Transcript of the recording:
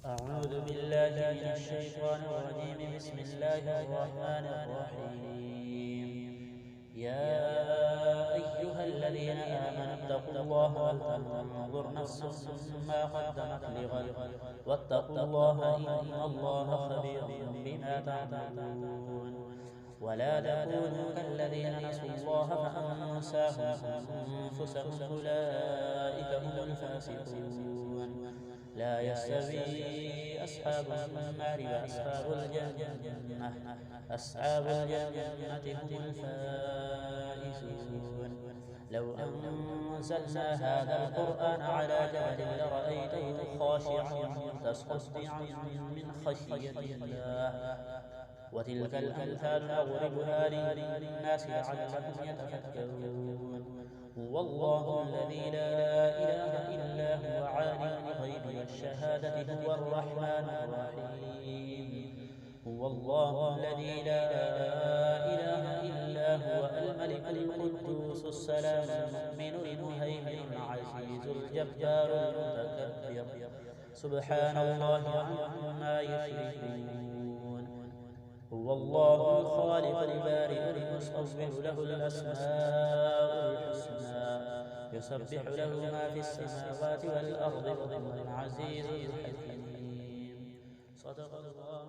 أعوذ بالله من الشيطان الرجيم. بسم الله الرحمن الرحيم. يا أيها الذين آمنوا اتقوا الله ولتنظر نفس ما قدمت لغد واتقوا الله إن الله خبير بما تعملون. ولا تكونوا كالذين نسوا الله فأنساهم أنفسهم أولئك هم الفاسقون. لا يستوي أصحاب النار وأصحاب الجنة. أصحاب الجنة هم الفائزون. لو أنزلنا هذا القرآن على جبل لرأيته خاشعا متصدعا من خشية الله. وتلك الأمثال نضربها للناس لعلهم يتفكرون. هو الله الذي لا إله إلا هو عالم الغيب والشهادة هو الرحمن الرحيم. هو الله الذي لا إله إلا هو الملك القدوس السلام المؤمن المهيمن العزيز الجبار المتكبر. سبحان الله عما يشركون. هو الله الخالق البارئ المصور له الأسماء الحسنى. يسبح له ما في السماوات والأرض وهو العزيز الحكيم. صدق الله.